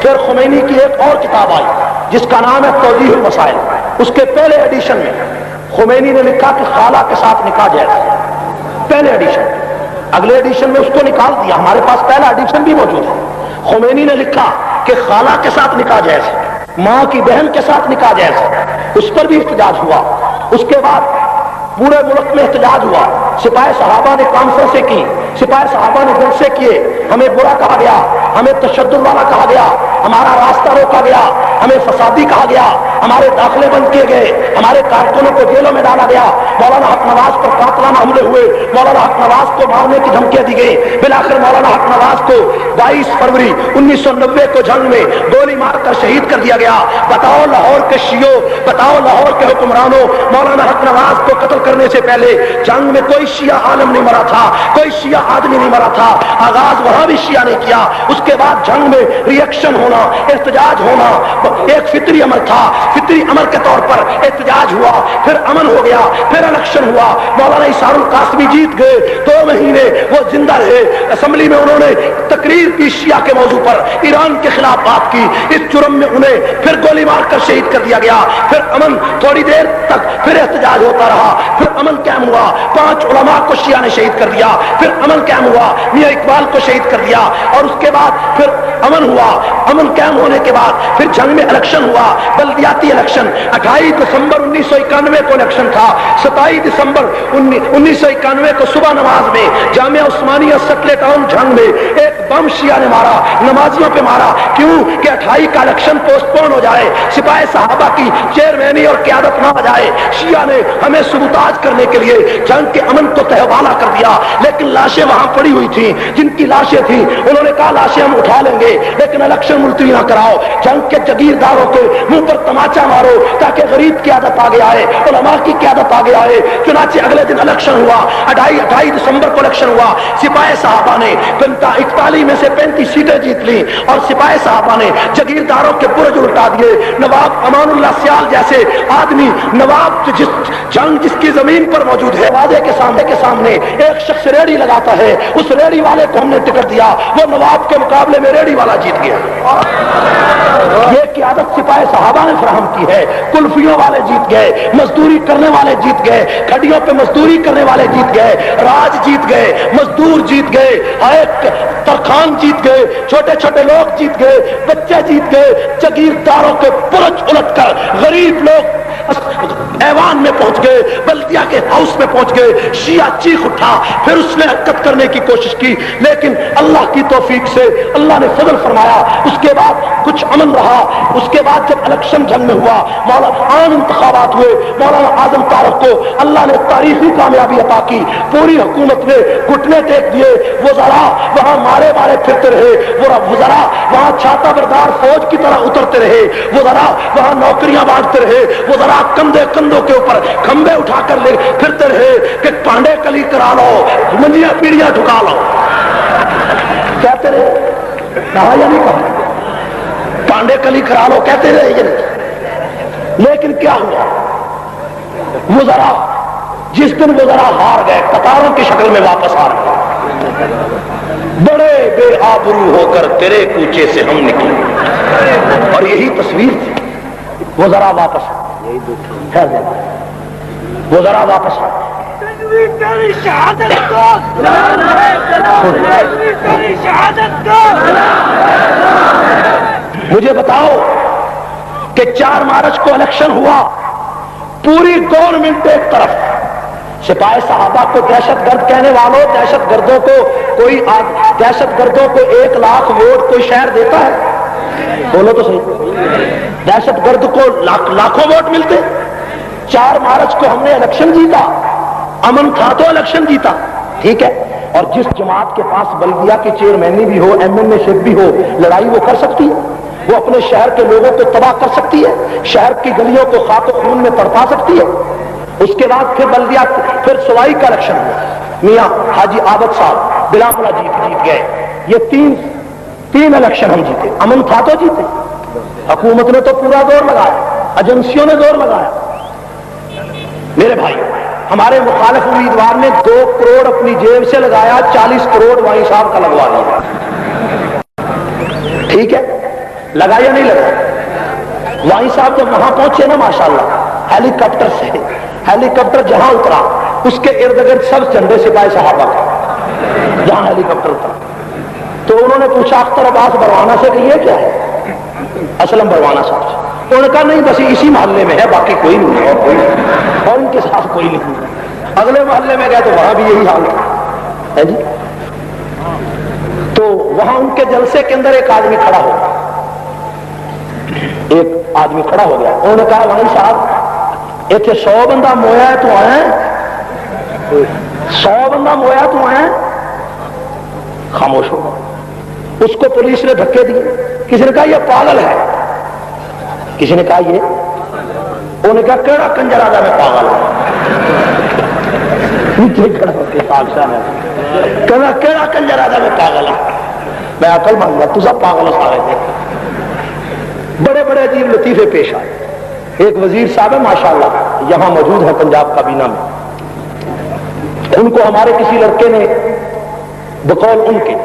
پھر خمینی کی ایک اور کتاب آئی جس کا نام ہے توضیح المسائل. اس کے پہلے ایڈیشن میں خمینی نے لکھا کہ خالہ کے ساتھ نکاح جائز ہے. پہلے ایڈیشن. اگلے ایڈیشن میں اس کو نکال دیا. ہمارے پاس پہلا ایڈیشن بھی موجود ہے. خمینی نے لکھا کہ خالہ کے ساتھ نکاح جائز ہے, ماں کی بہن کے ساتھ نکاح جائز ہے. اس پر بھی احتجاج ہوا. اس کے بعد پورے ملک میں احتجاج ہوا. سپاہی صحابہ نے کانفرنسیں کی, سپاہی صحابہ نے جلسے کیے. ہمیں برا کہا گیا, ہمیں تشدد والا کہا گیا, ہمارا راستہ روکا گیا, ہمیں فسادی کہا گیا, ہمارے داخلے بند کیے گئے, ہمارے کارکنوں کو جیلوں میں ڈالا گیا. مولانا حق نواز پر قاتلانہ حملے ہوئے, مولانا حق نواز کو مارنے کی دھمکیاں دی گئی. بالآخر مولانا حق نواز کو 22 فروری 1990 کو جنگ میں گولی مار کر شہید کر دیا گیا. بتاؤ لاہور کے شیعوں, بتاؤ لاہور کے حکمرانوں, مولانا حق نواز کو قتل کرنے سے پہلے جنگ میں کوئی شیعہ عالم نہیں مرا تھا, کوئی شیعہ آدمی نہیں مرا تھا. آغاز وہاں بھی شیعہ نے کیا. اس کے بعد جنگ میں ریئیکشن ہونا, احتجاج ہونا ایک فطری عمل تھا. فطری عمل کے طور پر احتجاج ہوا, پھر امن ہو گیا, پھر الیکشن ہوا. مولانا اسحاق القاسمی جیت گئے. 2 مہینے وہ زندہ رہے. اسمبلی میں انہوں نے تقریر کی شیعہ کے موضوع پر, ایران کے خلاف بات کی. اس جرم میں انہیں پھر گولی مار کر شہید کر دیا گیا. پھر امن تھوڑی دیر تک, پھر احتجاج ہوتا رہا, پھر امن قائم ہوا. 5 علماء کو شیعہ نے شہید کر دیا. پھر امن قائم ہوا, میاں اقبال کو شہید کر دیا. اور اس کے بعد پھر امن ہوا. امن قائم ہونے کے بعد پھر جنگ میں الیکشن ہوا, بلدیاتی الیکشن. 28 دسمبر 1991 کو الیکشن تھا. 27 دسمبر 1991 کو صبح نماز میں جامعہ عثمانیہ سٹلے ٹاؤن جنگ میں ایک بم شیعہ نے مارا, نمازیوں پہ مارا. کیوں کہ 28 کا الیکشن پوسٹ پون ہو جائے, سپاہی صحابہ کی چیئرمینی اور قیادت نہ آ جائے. شیعہ نے ہمیں سبوتاج کرنے کے لیے جنگ کے امن کو تہوالا کر دیا. لیکن لاشیں وہاں پڑی ہوئی تھیں, جن کی لاشیں تھیں انہوں نے کہا لاشیں ہم اٹھا لیں گے, لیکن الیکشن ملتوی نہ کراؤ. جنگ کے جگیرداروں کے منہ پر تماچا مارو تاکہ غریب قیادت آگے آئے, علماء کی قیادت آگے آئے. چنانچہ اگلے دن الیکشن ہوا. 28 دسمبر کو الیکشن ہوا. سپاہی صحابہ نے 41 میں سے 35 سیٹیں جیت لی, اور سپاہی صحابہ نے جگیرداروں کے برج الٹا دیے. نواب امان اللہ سیال جیسے آدمی, نواب جس کی زمین پر موجود ہے, وعدے کے سامنے ایک شخص ریڑی لگاتا ہے, اس ریڑی والے کو ہم نے ٹکٹ دیا, وہ نواب کے مقابلے میں ریڑی والا جیت گیا. یہ قیادت سپاہی صحابہ نے فراہم کی ہے. کلفیوں والے جیت گئے, مزدوری کرنے والے جیت گئے, کھڑیوں پہ مزدوری کرنے والے جیت گئے, راج جیت گئے, مزدور جیت گئے, ترخان جیت گئے, چھوٹے چھوٹے لوگ جیت گئے, بچے جیت گئے. جگیرداروں کے برج الٹ کر غریب لوگ ایوان میں پہنچ گئے, بلدیہ کے ہاؤس میں پہنچ گئے. شیعہ چیخ اٹھا, پھر اس نے حرکت کرنے کی کوشش کی, لیکن اللہ کی توفیق سے اللہ نے فضل فرمایا. اس کے بعد کچھ امن رہا. اس کے بعد جب الیکشن جنگ میں ہوا, عام انتخابات ہوئے, مولانا اعظم طارق کو اللہ نے تاریخی کامیابی عطا کی. پوری حکومت نے گھٹنے ٹیک دیے. وزراء وہاں مارے پھرتے رہے, وزراء وہاں چھاتا بردار فوج کی طرح اترتے رہے, وزراء وہاں نوکریاں بانٹتے رہے, وزراء کندھوں کے اوپر کھمبے اٹھا کر لے پھرتے رہے کہ پانڈے کلی کرا لو, منجیاں پیڑیاں جھکا لو. کہتے رہے, کہا یا نہیں کہا, پانڈے کلی کرا لو کہتے رہے یہ نہیں. لیکن کیا ہوا, وزراء جس دن وزراء ہار گئے, قطاروں کی شکل میں واپس آ رہے, بڑے بے آبرو ہو کر تیرے کوچے سے ہم نکلے. اور یہی تصویر تھی. وزراء واپس وزراء واپس مجھے بتاؤ کہ 4 مارچ کو الیکشن ہوا, پوری گورنمنٹ ایک طرف, سپاہی صحابہ کو دہشت گرد کہنے والوں, دہشت گردوں کو 1 لاکھ ووٹ کوئی شہر دیتا ہے؟ بولو تو صحیح. دہشت گرد کو لاکھوں ووٹ ملتے. 4 مارچ کو ہم نے الیکشن جیتا, امن تھا تو الیکشن جیتا, ٹھیک ہے. اور جس جماعت کے پاس بلدیہ کی چیئرمینی بھی ہو, MNA شپ بھی ہو, لڑائی وہ کر سکتی ہے. وہ اپنے شہر کے لوگوں کو تباہ کر سکتی ہے, شہر کی گلیوں کو خاک و خون میں تڑپا سکتی ہے. اس کے بعد پھر بلدیہ, پھر سوائی کا الیکشن ہوا. میاں حاجی عابد صاحب بلاپلہ جیت گئے. یہ تین الیکشن ہم جیتے. امن تھا تو جیتے. حکومت نے تو پورا زور لگایا, ایجنسیوں نے زور لگایا. میرے بھائی, ہمارے مخالف امیدوار نے 2 کروڑ اپنی جیب سے لگایا, 40 کروڑ وائی صاحب کا لگوا لیا, ٹھیک ہے. لگا یا نہیں لگا؟ وہیں صاحب جب وہاں پہنچے نا ماشاءاللہ ہیلی کاپٹر سے، ہیلی کاپٹر جہاں اترا اس کے ارد گرد سب چندے سپاہی صحابہ کا، جہاں ہیلی کاپٹر اترا تو انہوں نے پوچھا اختر عباس بروانہ سے کہ یہ کیا ہے؟ اسلم بروانہ صاحب سے۔ انہوں نے کہا نہیں بس اسی محلے میں ہے، باقی کوئی نہیں ہے، اور ان کے ساتھ کوئی نہیں ہے۔ اگلے محلے میں گئے تو وہاں بھی یہی حال ہے جی۔ تو وہاں ان کے جلسے کے اندر ایک آدمی کھڑا ہو گیا، ایک آدمی کھڑا ہو گیا۔ انہوں نے کہا وہیں صاحب اتنے 100 بندہ مویا ہے تو آیا، 100 بندہ مویا تو آیا۔ خاموش ہو گیا۔ اس کو پولیس نے دھکے دیے، کسی نے کہا یہ پاگل ہے، کسی نے کہا یہ، انہوں نے کہا کیڑا کنجر آدھا میں پاگل ہوں، کیڑا کنجر آدھا میں پاگل ہوں، میں عقل مان گیا تو سب پاگل ہو سارے تھے۔ بڑے بڑے عجیب لطیفے پیش آئے۔ ایک وزیر صاحب ہے ماشاءاللہ یہاں موجود ہے پنجاب کابینہ میں، ان کو ہمارے کسی لڑکے نے بقول ان کے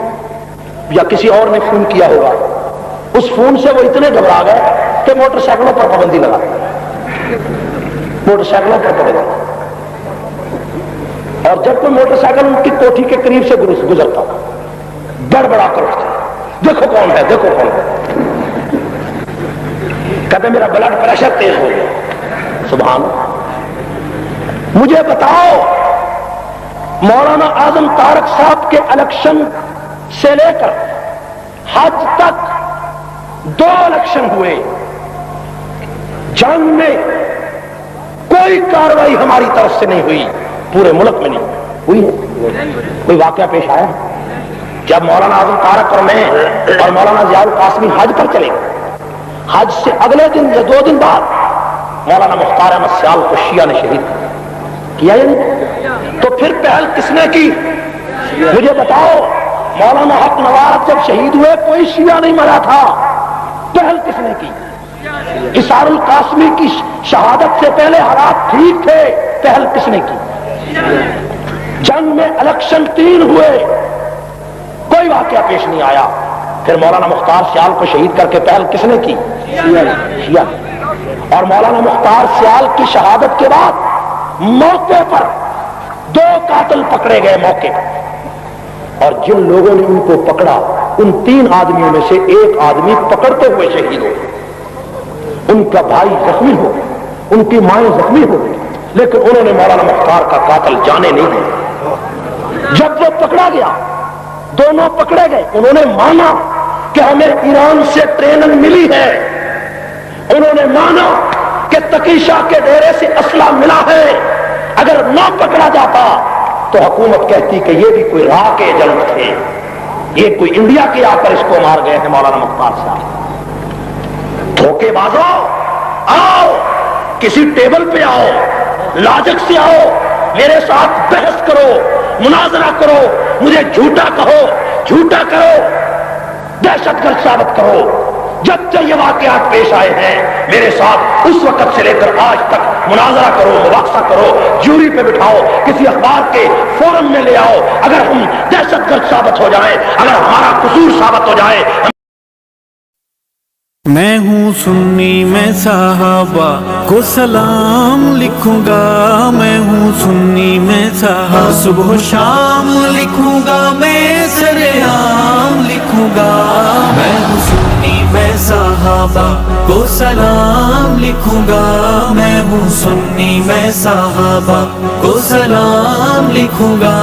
یا کسی اور نے فون کیا ہوگا، اس فون سے وہ اتنے گھبرا گئے کہ موٹر سائیکلوں پر پابندی لگا، موٹر سائیکلوں پر پابندی، اور جب کوئی موٹر سائیکل ان کی کوٹھی کے قریب سے گزرتا بڑبڑا کر اٹھتا، دیکھو کون ہے، دیکھو کون ہے، کہتے میرا بلڈ پریشر تیز ہو گیا۔ سبحان اللہ۔ مجھے بتاؤ مولانا اعظم طارق صاحب کے الیکشن سے لے کر حج تک 2 الیکشن ہوئے، جنگ میں کوئی کارروائی ہماری طرف سے نہیں ہوئی، پورے ملک میں نہیں ہوئی ہے؟ کوئی واقعہ پیش آیا؟ جب مولانا اعظم طارق اور میں اور مولانا ضیاء القاسمی حج پر چلے، حج سے اگلے دن یا 2 دن بعد مولانا مختار احمد سیال کو شیعہ نے شہید کیا یا نہیں؟ تو پھر پہل کس نے کی؟ مجھے بتاؤ مولانا حق نواز جب شہید ہوئے کوئی شیعہ نہیں مرا تھا، پہل کس نے کی؟ اسار القاسمی کی شہادت سے پہلے حالات ٹھیک تھے، پہل کس نے کی؟ جنگ میں الیکشن 3 ہوئے، کوئی واقعہ پیش نہیں آیا، پھر مولانا مختار سیال کو شہید کر کے پہل کس نے کی؟ شیعہ۔ اور مولانا مختار سیال کی شہادت کے بعد موقع پر 2 قاتل پکڑے گئے موقع پر، اور جن لوگوں نے ان کو پکڑا ان 3 آدمیوں میں سے ایک آدمی پکڑتے ہوئے شہید ہو گئے، ان کا بھائی زخمی ہو گئے، ان کی مائیں زخمی ہو گئی، لیکن انہوں نے مولانا مختار کا قاتل جانے نہیں دیا۔ جب وہ پکڑا گیا، دونوں پکڑے گئے، انہوں نے مانا کہ ہمیں ایران سے ٹریننگ ملی ہے، انہوں نے مانا کہ تقی شاہ کے ڈیرے سے اسلحہ ملا ہے، اگر نہ پکڑا جاتا تو حکومت کہتی کہ یہ بھی کوئی راہ کے ایجنٹ تھے، یہ کوئی انڈیا کے آ کر اس کو مار گئے ہیں مولانا مختار صاحب۔ دھوکے بازو، آؤ کسی ٹیبل پہ آؤ، لاجک سے آؤ، میرے ساتھ بحث کرو، مناظرہ کرو، مجھے جھوٹا کہو، جھوٹا کرو، دہشت گرد ثابت کرو۔ جب جب یہ واقعات پیش آئے ہیں میرے ساتھ اس وقت سے لے کر آج تک مناظرہ کرو، مباحثہ کرو، جوری پہ بٹھاؤ، کسی اخبار کے فورم میں لے آؤ، اگر ہم دہشت گرد ثابت ہو جائیں، اگر ہمارا قصور ثابت ہو جائے۔ میں ہوں سنی میں صحابہ کو سلام لکھوں گا، میں ہوں سنی میں صحابہ صبح و شام لکھوں گا، میں سر عام لکھوں گا، میں ہوں سنی میں صحابہ کو سلام لکھوں گا، میں ہوں سنی میں صحابہ کو سلام لکھوں گا۔